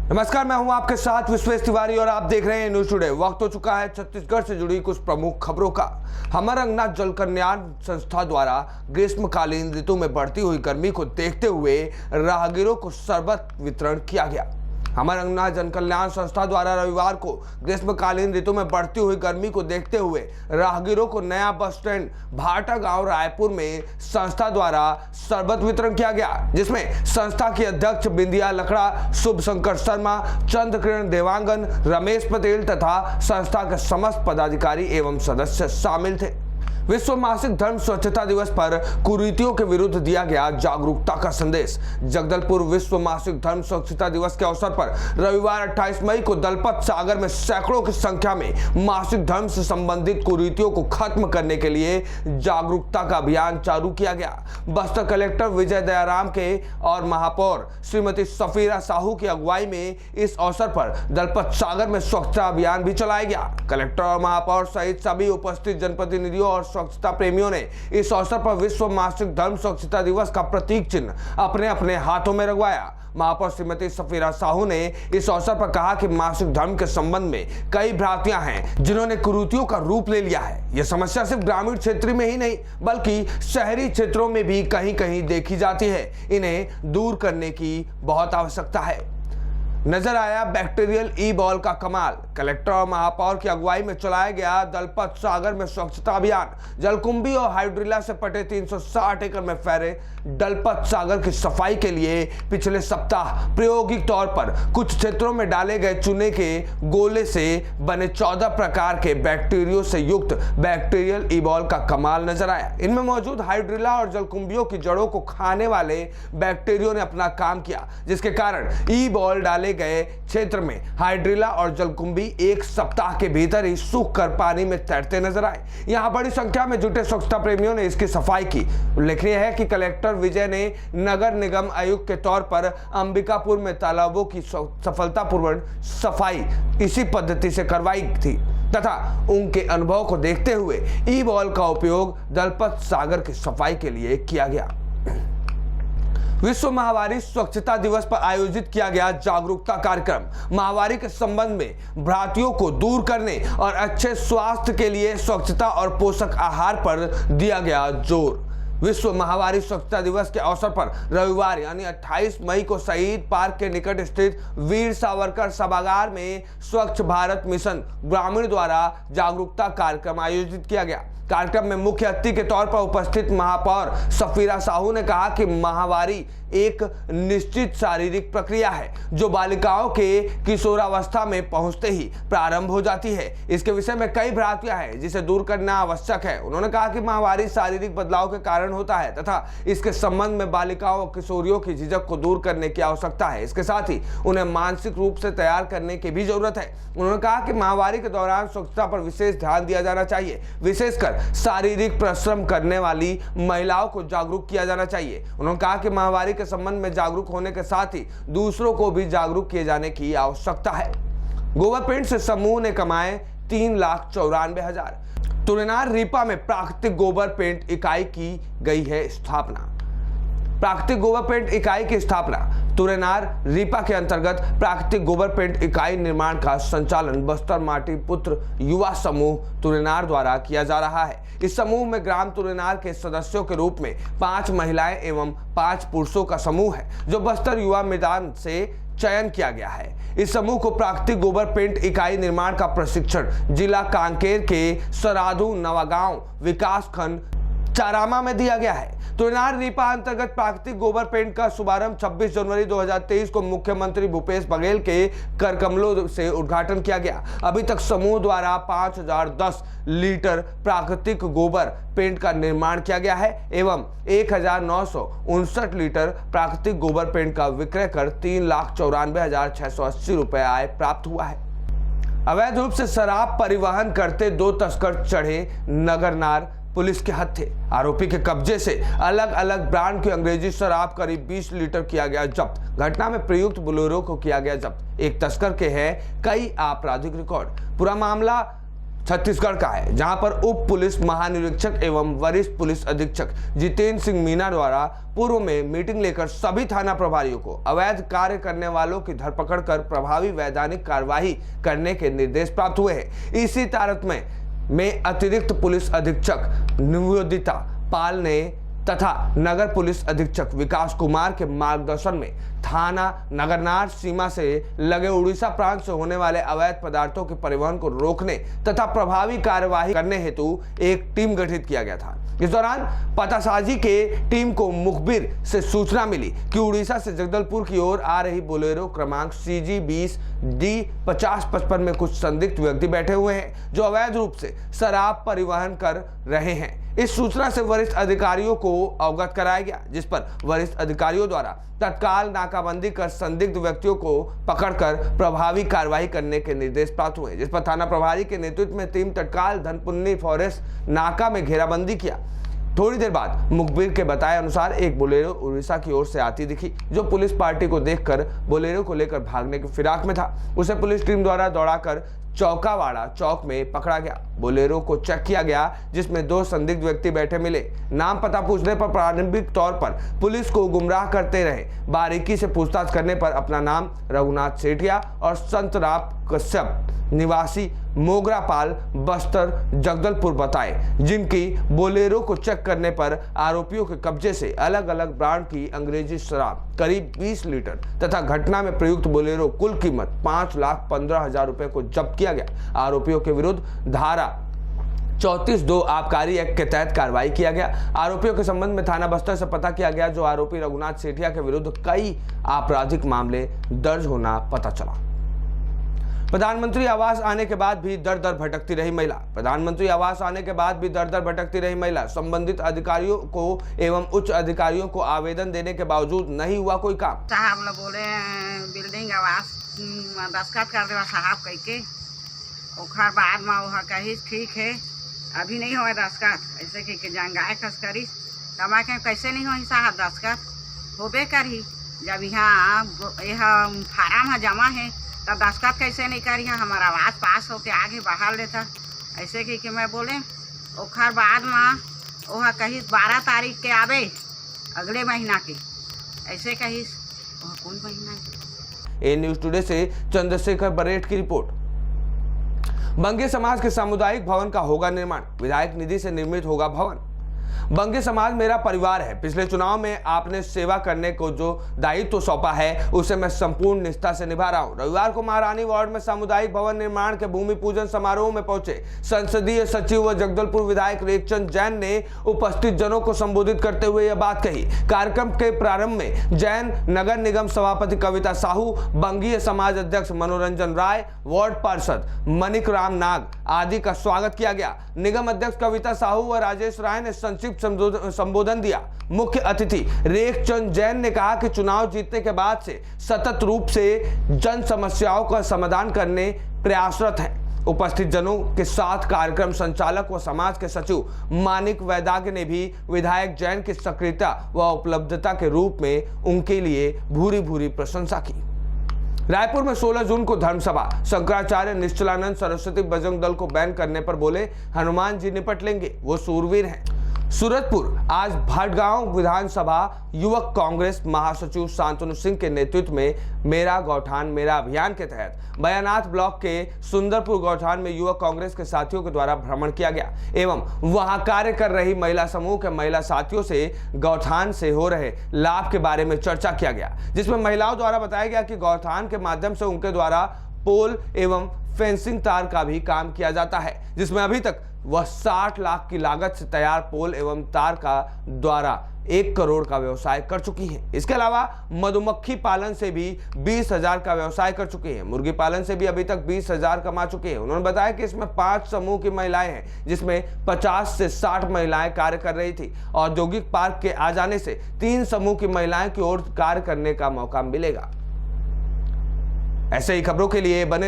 नमस्कार, मैं हूं आपके साथ विश्वेश तिवारी और आप देख रहे हैं न्यूज टुडे। वक्त हो चुका है छत्तीसगढ़ से जुड़ी कुछ प्रमुख खबरों का। हमर अंगना जल कल्याण संस्था द्वारा ग्रीष्मकालीन ऋतु में बढ़ती हुई गर्मी को देखते हुए राहगीरों को शरबत वितरण किया गया। हमर अंगना जन कल्याण संस्था द्वारा रविवार को ग्रीष्मकालीन ऋतु में बढ़ती हुई गर्मी को देखते हुए राहगीरों को नया बस स्टैंड भाटा गांव रायपुर में संस्था द्वारा शरबत वितरण किया गया, जिसमें संस्था की अध्यक्ष बिंदिया लकड़ा, शुभ शंकर शर्मा, चंद्र किरण देवांगन, रमेश पटेल तथा संस्था के समस्त पदाधिकारी एवं सदस्य शामिल थे। विश्व मासिक धर्म स्वच्छता दिवस पर कुरीतियों के विरुद्ध दिया गया जागरूकता का संदेश। जगदलपुर विश्व मासिक धर्म स्वच्छता दिवस के अवसर पर रविवार 28 मई को दलपत सागर में सैकड़ों की संख्या में मासिक धर्म से संबंधित कुरीतियों को खत्म करने के लिए जागरूकता का अभियान चालू किया गया। बस्तर कलेक्टर विजय दयाराम के और महापौर श्रीमती सफीरा साहू की अगुवाई में इस अवसर पर दलपत सागर में स्वच्छता अभियान भी चलाया गया। कलेक्टर और महापौर सहित सभी उपस्थित जनप्रतिनिधियों और स्वच्छता प्रेमियों ने इस अवसर पर विश्व मासिक धर्म स्वच्छता दिवस का प्रतीक चिन्ह अपने अपने हाथों में रखवाया। महापौर श्रीमती सफीरा साहू ने इस अवसर पर कहा कि मासिक धर्म के संबंध में कई भ्रांतियां हैं जिन्होंने कुरीतियों का रूप ले लिया है। यह समस्या सिर्फ ग्रामीण क्षेत्र में ही नहीं बल्कि शहरी क्षेत्रों में भी कहीं कहीं देखी जाती है। इन्हें दूर करने की बहुत आवश्यकता है। नजर आया बैक्टीरियल ई बॉल का कमाल। कलेक्टर और महापौर की अगुवाई में चलाया गया दलपत सागर में स्वच्छता अभियान जलकुंभी और हाइड्रिला से पटे 360 एकड़ में फैले दलपत सागर की सफाई के लिए पिछले सप्ताह प्रायोगिक तौर पर कुछ क्षेत्रों में डाले गए चूने के गोले से बने 14 प्रकार के बैक्टीरियो से युक्त बैक्टीरियल ई बॉल का कमाल नजर आया। इनमें मौजूद हाइड्रिला और जलकुंभियों की जड़ों को खाने वाले बैक्टीरियो ने अपना काम किया, जिसके कारण ई बॉल डाले गए क्षेत्र में हाइड्रिला और जलकुंभी एक सप्ताह के भीतर ही सूख कर पानी में तैरते नजर आए। यहां बड़ी संख्या में जुटे स्वच्छता प्रेमियों ने इसकी सफाई की। उल्लेखनीय है कि कलेक्टर विजय ने नगर निगम आयुक्त के तौर पर अंबिकापुर में तालाबों की सफलतापूर्वक सफाई इसी पद्धति से करवाई थी तथा उनके अनुभव को देखते हुए ई बॉल का उपयोग दलपत सागर की सफाई के लिए किया गया। विश्व महामारी स्वच्छता दिवस पर आयोजित किया गया जागरूकता कार्यक्रम। महामारी के संबंध में भ्रांतियों को दूर करने और अच्छे स्वास्थ्य के लिए स्वच्छता और पोषक आहार पर दिया गया जोर। विश्व महामारी स्वच्छता दिवस के अवसर पर रविवार यानी 28 मई को शहीद पार्क के निकट स्थित वीर सावरकर सभागार में स्वच्छ भारत मिशन ग्रामीण द्वारा जागरूकता कार्यक्रम आयोजित किया गया। कार्यक्रम में मुख्य अतिथि के तौर पर उपस्थित महापौर सफीरा साहू ने कहा कि महामारी एक निश्चित शारीरिक प्रक्रिया है जो बालिकाओं के किशोरावस्था में पहुंचते ही प्रारंभ हो जाती है। इसके विषय में कई भ्रांतियां हैं जिसे दूर करना आवश्यक है। उन्होंने कहा कि महामारी शारीरिक बदलाव के कारण होता है तथा इसके संबंध में बालिकाओं और किशोरियों की झिझक को दूर करने की आवश्यकता है। इसके साथ ही उन्हें मानसिक रूप से तैयार करने की भी जरूरत है। उन्होंने कहा कि महामारी के दौरान स्वच्छता पर विशेष ध्यान दिया जाना चाहिए, विशेषकर शारीरिक परिश्रम करने वाली महिलाओं को जागरूक किया जाना चाहिए। उन्होंने कहा कि महामारी के संबंध में जागरूक होने के साथ ही दूसरों को भी जागरूक किए जाने की आवश्यकता है। गोबर पेंट से समूह ने कमाए 3,94,000। तुरेनार रीपा में प्राकृतिक गोबर पेंट इकाई की गई है स्थापना। प्राकृतिक गोबर पेंट इकाई की स्थापना तुरेनार रीपा के अंतर्गत प्राकृतिक गोबर पेंट इकाई निर्माण का संचालन बस्तर माटी पुत्र युवा समूह तुरेनार द्वारा किया जा रहा है। इस समूह में ग्राम तुरेनार के सदस्यों के रूप में 5 महिलाएं एवं 5 पुरुषों का समूह है जो बस्तर युवा मैदान से चयन किया गया है। इस समूह को प्राकृतिक गोबर पेंट इकाई निर्माण का प्रशिक्षण जिला कांकेर के सराधु नवागांव विकास खंड चारामा में दिया गया है। तुरेनार रीपा अंतर्गत प्राकृतिक गोबर पेंट का शुभारंभ 26 जनवरी 2023 को मुख्यमंत्री भूपेश बघेल के कर कमलों से उद्घाटन किया गया। अभी तक समूह द्वारा 5010 लीटर प्राकृतिक गोबर पेंट का निर्माण किया गया है एवं 1959 लीटर प्राकृतिक गोबर पेंट का विक्रय कर 3,94,680 रुपए आय प्राप्त हुआ है। अवैध रूप से शराब परिवहन करते 2 तस्कर चढ़े नगरनार पुलिस के हत्थे। आरोपी के कब्जे से अलग अलग ब्रांड की अंग्रेजी शराब करीब 20 लीटर किया गया जब्त। घटना में प्रयुक्त बोलेरो को किया गया जब्त। एक तस्कर के हैं कई आपराधिक रिकॉर्ड। पूरा मामला छत्तीसगढ़ का है, जहां पर उप पुलिस महानिरीक्षक एवं वरिष्ठ पुलिस अधीक्षक जितेंद्र सिंह मीना द्वारा पूर्व में मीटिंग लेकर सभी थाना प्रभारियों को अवैध कार्य करने वालों की धरपकड़ कर प्रभावी वैधानिक कार्यवाही करने के निर्देश प्राप्त हुए हैं। इसी तारतम्य में अतिरिक्त पुलिस अधीक्षक निवेदिता पाल ने तथा नगर पुलिस अधीक्षक विकास कुमार के मार्गदर्शन में थाना नगरनार सीमा से लगे उड़ीसा प्रांत से होने वाले अवैध पदार्थों के परिवहन को रोकने तथा प्रभावी कार्यवाही करने हेतु एक टीम गठित किया गया था। इस दौरान पतासाजी के टीम को मुखबिर से सूचना मिली कि उड़ीसा से जगदलपुर की ओर आ रही बोलेरो क्रमांक CG20D5055 में कुछ संदिग्ध व्यक्ति बैठे हुए हैं जो अवैध रूप से शराब परिवहन कर रहे हैं। इस सूचना से वरिष्ठ अधिकारियों को अवगत कराया गया, जिस पर वरिष्ठ अधिकारियों द्वारा तत्काल नाकाबंदी कर संदिग्ध व्यक्तियों को पकड़कर प्रभावी कार्रवाई करने के निर्देश प्राप्त हुए, जिस पर थाना प्रभारी के नेतृत्व में टीम तत्काल धनपुन्नी फॉरेस्ट नाका में घेराबंदी किया। थोड़ी देर बाद मुखबिर के बताए अनुसार एक बोलेरो उड़ीसा की ओर से आती दिखी, जो पुलिस पार्टी को देखकर बोलेरो को लेकर भागने की फिराक में था। उसे पुलिस टीम द्वारा दौड़ाकर चौकावाड़ा चौक में पकड़ा गया। बोलेरो को चेक किया गया, जिसमें 2 संदिग्ध व्यक्ति बैठे मिले। नाम पता पूछने पर प्रारंभिक तौर पर पुलिस को गुमराह करते रहे। बारीकी से पूछताछ करने पर अपना नाम रघुनाथ सेठिया और संतराम कश्यप निवासी मोगरापाल बस्तर जगदलपुर बताए, जिनकी बोलेरो को चेक करने पर आरोपियों के कब्जे से अलग अलग ब्रांड की अंग्रेजी शराब करीब 20 लीटर तथा घटना में प्रयुक्त बोलेरो कुल कीमत 5,15,000 रुपए को जब्त किया गया। आरोपियों के विरुद्ध धारा 34(2) आबकारी एक्ट के तहत कार्रवाई किया गया। आरोपियों के संबंध में थाना बस्तर से पता किया गया, जो आरोपी रघुनाथ सेठिया के विरुद्ध कई आपराधिक मामले दर्ज होना पता चला। प्रधानमंत्री आवास आने के बाद भी दर दर भटकती रही महिला। प्रधानमंत्री आवास आने के बाद भी दर दर भटकती रही महिला। संबंधित अधिकारियों को एवं उच्च अधिकारियों को आवेदन देने के बावजूद नहीं हुआ कोई काम। साहब लोग बोले बिल्डिंग आवास दस्खत कर देवा साहब कह के, ओखर बाद में वह कही ठीक है अभी नहीं हुआ दस्खत, ऐसे कह के जंगाए खस करी तमा के कैसे नहीं हुई साहब दस्खत होबे करी। जब यहाँ यह फार्म है जमा है तब दस्खत कैसे नहीं करी, हमारा आवाज पास होके आगे बढ़ा लेता। ऐसे कह के मैं बोले ओखर बाद में वह कही 12 तारीख के आवे अगले महीना के, ऐसे कही वह कौन महीना। ए न्यूज़ टुडे से चंद्रशेखर बरेट की रिपोर्ट। बंगे समाज के सामुदायिक भवन का होगा निर्माण, विधायक निधि से निर्मित होगा भवन। बंगे समाज मेरा परिवार है। पिछले चुनाव में आपने सेवा करने को जो दायित्व सौंपा है उसे मैं संपूर्ण निष्ठा से निभा रहा हूं। रविवार को महारानी वार्ड में सामुदायिक भवन निर्माण के भूमि पूजन समारोह में पहुंचे संसदीय सचिव व जगदलपुर विधायक रेखचंद जैन ने उपस्थित जनों को संबोधित करते हुए यह बात कही। कार्यक्रम के प्रारंभ में जैन नगर निगम सभापति कविता साहू, बंगीय समाज अध्यक्ष मनोरंजन राय, वार्ड पार्षद मणिक राम नाग आदि का स्वागत किया गया। निगम अध्यक्ष कविता साहू व राजेश राय ने संक्षिप्त संबोधन दिया। मुख्य अतिथि रेखचंद जैन ने कहा कि चुनाव जीतने के बाद से सतत रूप से जन समस्याओं का समाधान करने प्रयासरत हैं। उपस्थित जनों के साथ कार्यक्रम संचालक व समाज के सचिव मानिक वैदाग्य ने भी विधायक जैन की सक्रियता व उपलब्धता के रूप में उनके लिए भूरी भूरी प्रशंसा की। रायपुर में 16 जून को धर्मसभा, शंकराचार्य निश्चलानंद सरस्वती बजरंग दल को बैन करने पर बोले हनुमान जी निपट लेंगे, वो सूरवीर हैं। सूरजपुर आज भाटगांव विधानसभा युवक कांग्रेस महासचिव शांतनु सिंह के नेतृत्व में मेरा गौठान मेरा अभियान के तहत बयानाथ ब्लॉक के सुंदरपुर गौठान में युवक कांग्रेस के साथियों के द्वारा भ्रमण किया गया एवं वहां कार्य कर रही महिला समूह के महिला साथियों से गौठान से हो रहे लाभ के बारे में चर्चा किया गया, जिसमें महिलाओं द्वारा बताया गया कि गौठान के माध्यम से उनके द्वारा पोल एवं फेंसिंग तार का भी काम किया जाता है, जिसमें अभी तक वह 60 लाख की लागत से तैयार पोल एवं तार का द्वारा 1 करोड़ का व्यवसाय कर चुकी हैं। इसके अलावा मधुमक्खी पालन से भी 20,000 का व्यवसाय कर चुके हैं। मुर्गी पालन से भी अभी तक 20,000 कमा चुके हैं। उन्होंने बताया कि इसमें 5 समूह की महिलाएं हैं, जिसमें 50 से 60 महिलाएं कार्य कर रही थी। औद्योगिक पार्क के आ जाने से 3 समूह की महिलाएं की ओर कार्य करने का मौका मिलेगा। ऐसे ही खबरों के लिए बने